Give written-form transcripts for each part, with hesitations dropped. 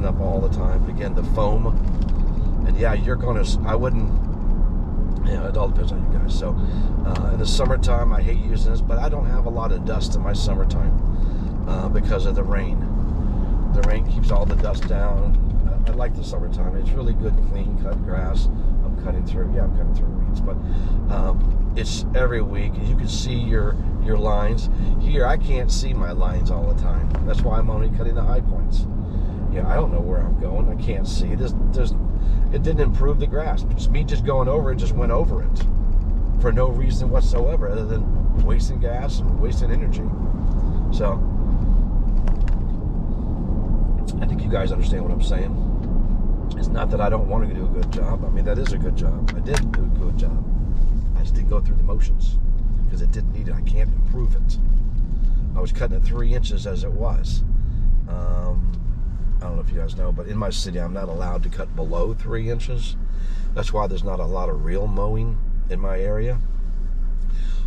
up all the time. Again, the foam, and yeah, you're gonna. I wouldn't. Yeah, it all depends on you guys. So, in the summertime, I hate using this, but I don't have a lot of dust in my summertime because of the rain. The rain keeps all the dust down. I like the summertime. It's really good, clean cut grass. I'm cutting through weeds, but it's every week. You can see your lines. Here, I can't see my lines all the time. That's why I'm only cutting the high points. Yeah, I don't know where I'm going. I can't see. It didn't improve the grass. Just me just going over it, just went over it for no reason whatsoever other than wasting gas and wasting energy. So, I think you guys understand what I'm saying. It's not that I don't want to do a good job. I mean, that is a good job. I did do a good job. I just didn't go through the motions because it didn't need it. I can't improve it. I was cutting it 3 inches as it was. I don't know if you guys know, but in my city, I'm not allowed to cut below 3 inches. That's why there's not a lot of real mowing in my area.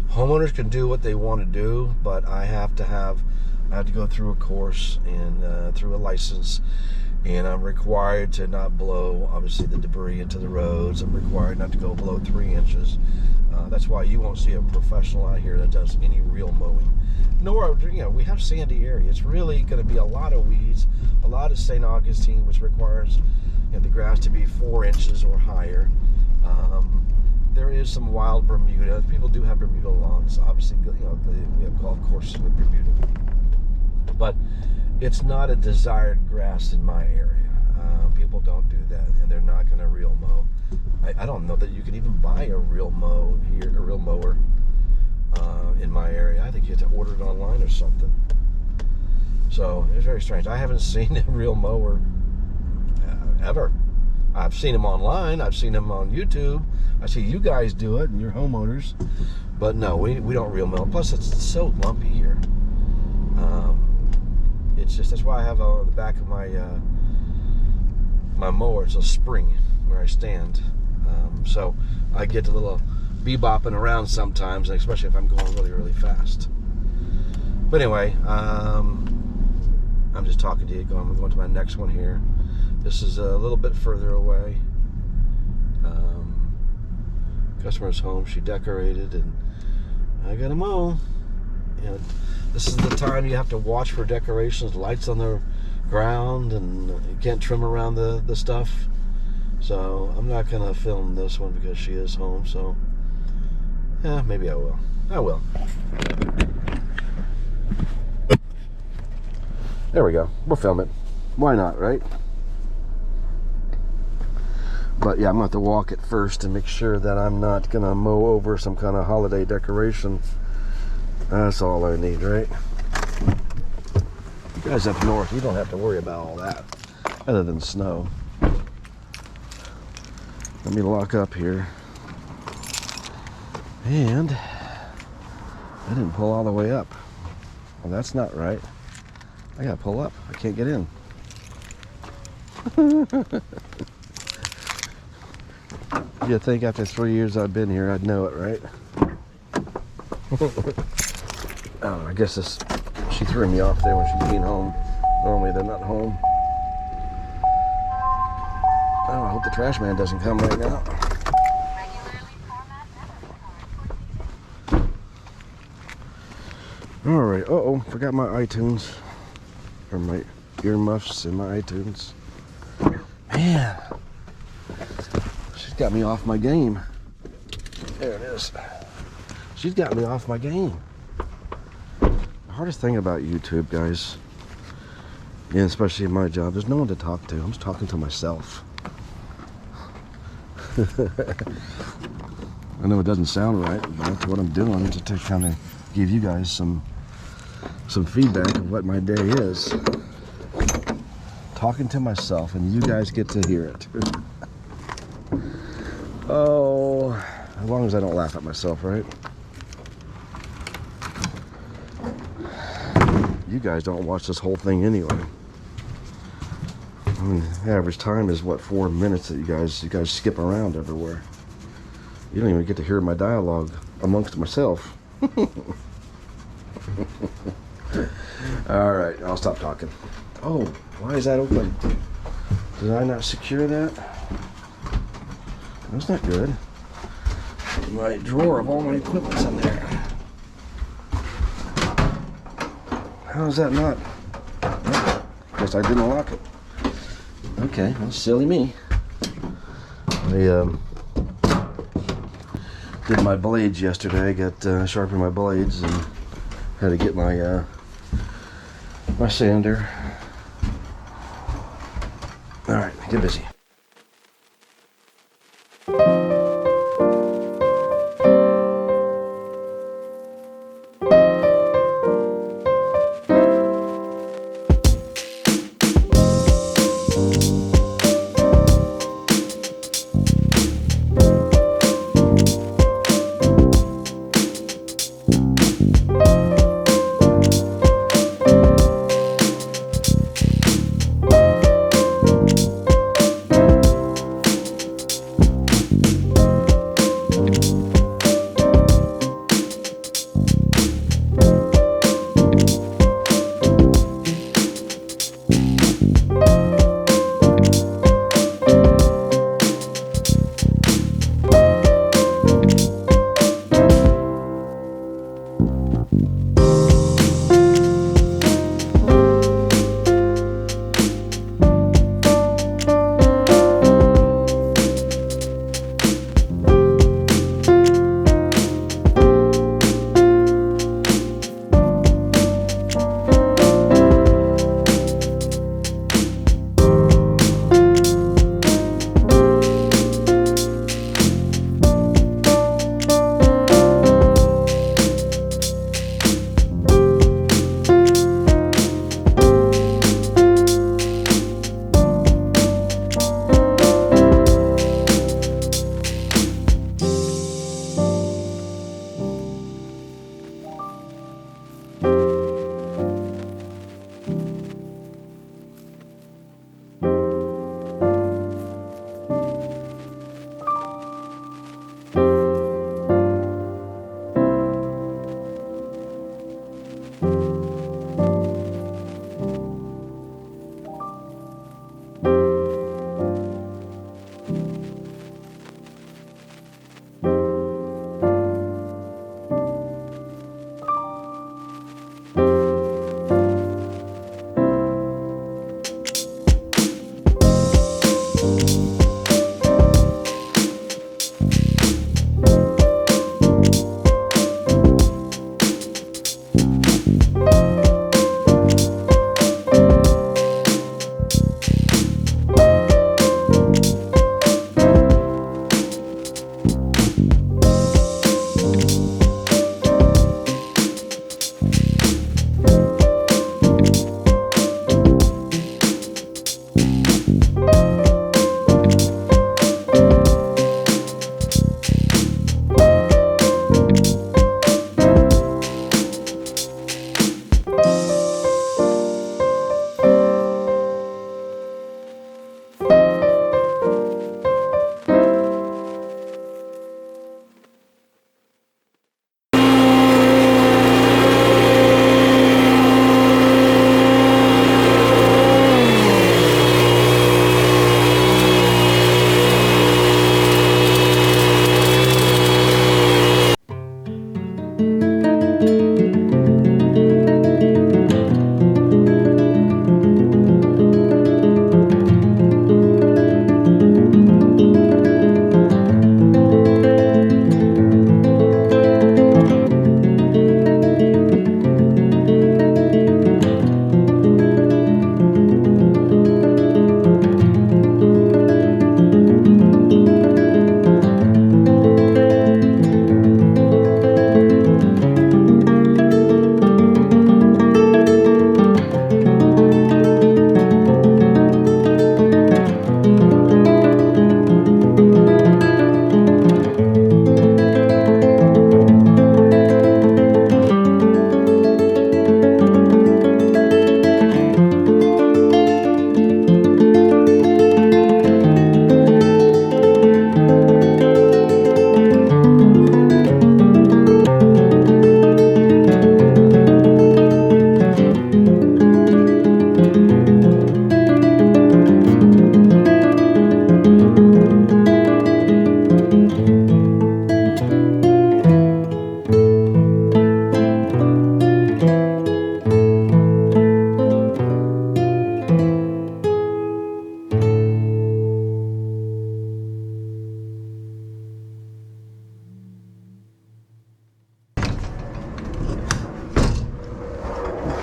Homeowners can do what they want to do, but I have to go through a course and through a license, and I'm required to not blow, obviously, the debris into the roads. I'm required not to go below 3 inches. That's why you won't see a professional out here that does any real mowing. Nor, we have sandy area. It's really going to be a lot of weeds, a lot of St. Augustine, which requires the grass to be 4 inches or higher. There is some wild Bermuda. People do have Bermuda lawns. Obviously, we have golf courses with Bermuda. But it's not a desired grass in my area. People don't do that, and they're not going to real mow. I don't know that you can even buy a real mow here, a real mower in my area. I think you have to order it online or something. So it's very strange. I haven't seen a real mower ever. I've seen them online. I've seen them on YouTube. I see you guys do it and you're homeowners. But no, we don't real mow. Plus, it's so lumpy here. It's just, that's why I have on the back of my my mower, it's a spring where I stand. So I get a little bebopping around sometimes, especially if I'm going really, really fast. But anyway, I'm just talking to you. I'm going to my next one here. This is a little bit further away. Customer's home. She decorated, and I got to mow. This is the time you have to watch for decorations, lights on the ground, and you can't trim around the stuff. So I'm not going to film this one because she is home. So yeah, maybe I will. I will. There we go. We'll film it. Why not, right? But yeah, I'm going to have to walk it first and make sure that I'm not going to mow over some kind of holiday decoration. That's all I need, right? You guys up north, you don't have to worry about all that, other than snow. Let me lock up here. And I didn't pull all the way up. Well, that's not right. I gotta pull up. I can't get in. You'd think after 3 years I've been here, I'd know it, right? Oh, I guess she threw me off there when she's being home. Normally they're not home. Oh, I hope the trash man doesn't come right now. All right. Uh-oh, forgot my iTunes. Or my earmuffs in my iTunes. Man, she's got me off my game. There it is. She's got me off my game. The hardest thing about YouTube, guys, and especially in my job, there's no one to talk to. I'm just talking to myself. I know it doesn't sound right, but that's what I'm doing, just to kind of give you guys some feedback of what my day is. Talking to myself, and you guys get to hear it. Oh, as long as I don't laugh at myself, right? You guys don't watch this whole thing anyway. I mean, the average time is what, 4 minutes that you guys skip around everywhere. You don't even get to hear my dialogue amongst myself. All right, I'll stop talking. Oh, why is that open? Did I not secure that? That's not good. My drawer of all my equipment's in there. How is that not? Oh, guess I didn't lock it. Okay, well, silly me. I did my blades yesterday. I got sharpened my blades and had to get my my sander. All right, get busy.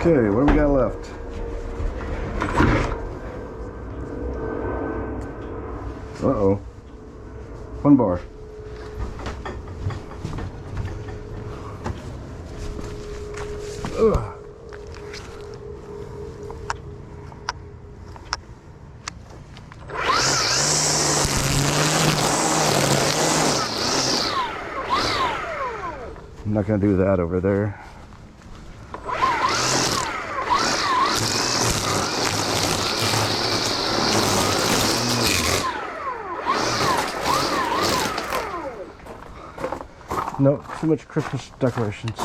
Okay, what do we got left? Uh-oh. 1 bar. Ugh. I'm not going to do that over there. No, too much Christmas decorations.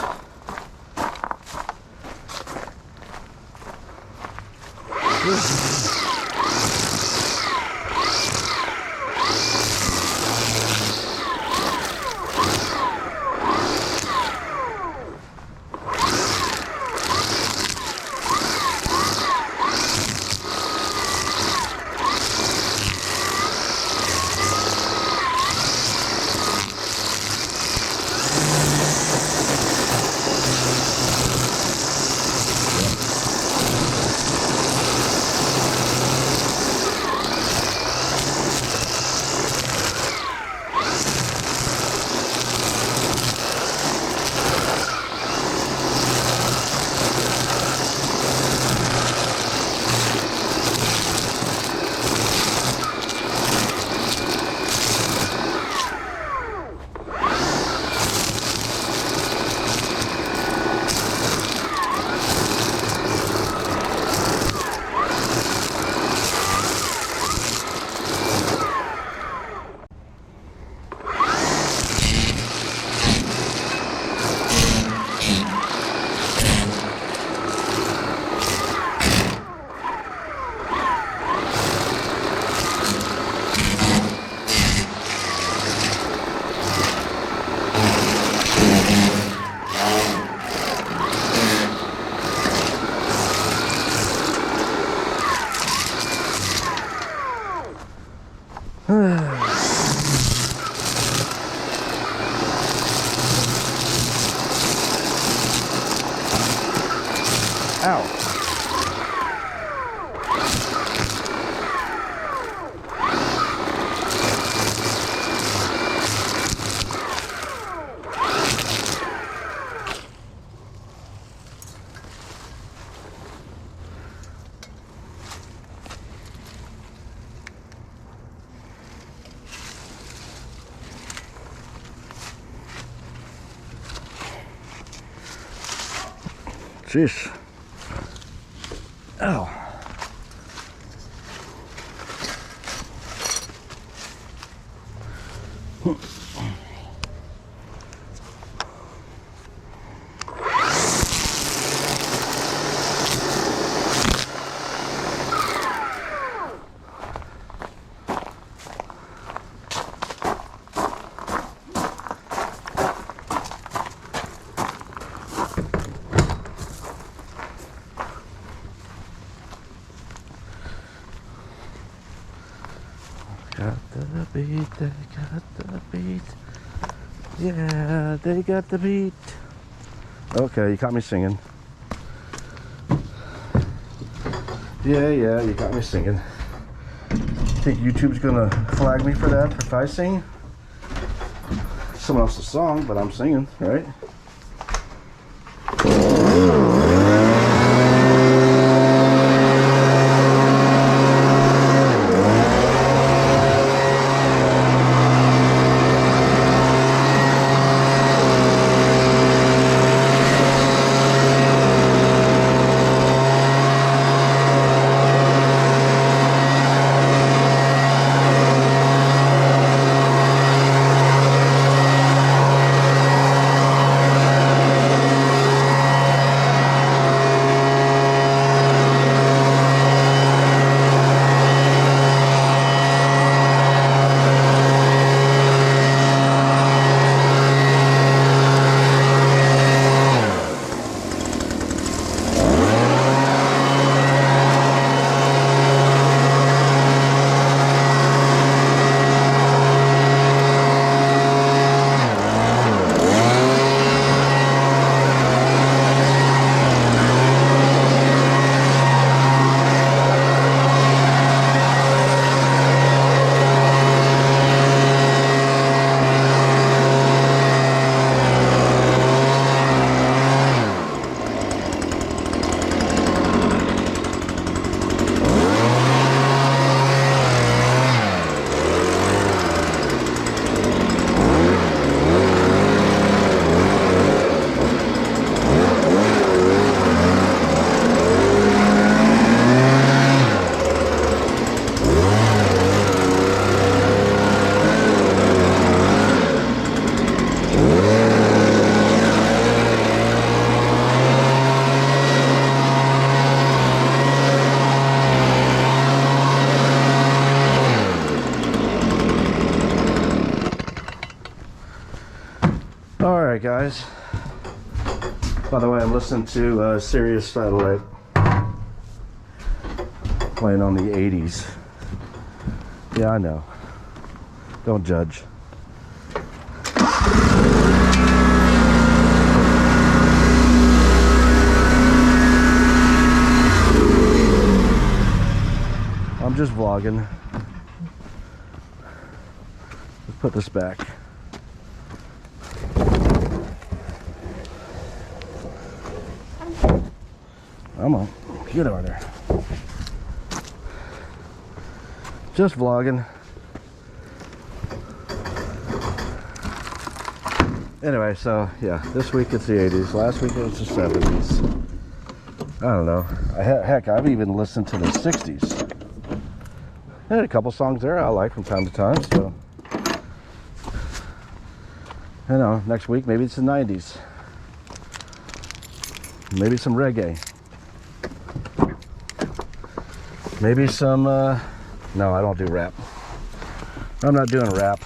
Ow. Jeez. Ow. Got the beat, they got the beat. Yeah, they got the beat. Okay, you caught me singing. Yeah, you got me singing. Think YouTube's gonna flag me for that if I sing? Someone else's song, but I'm singing, right? guys. By the way, I'm listening to Sirius Satellite playing on the 80s. Yeah, I know. Don't judge. I'm just vlogging. Let's put this back. Come on, get over there. Just vlogging. Anyway, so yeah, this week it's the 80s. Last week it was the 70s. I don't know. Heck, I've even listened to the 60s. I had a couple songs there I like from time to time, so you know, next week maybe it's the 90s. Maybe some reggae. Maybe some no, I don't do rap. I'm not doing rap.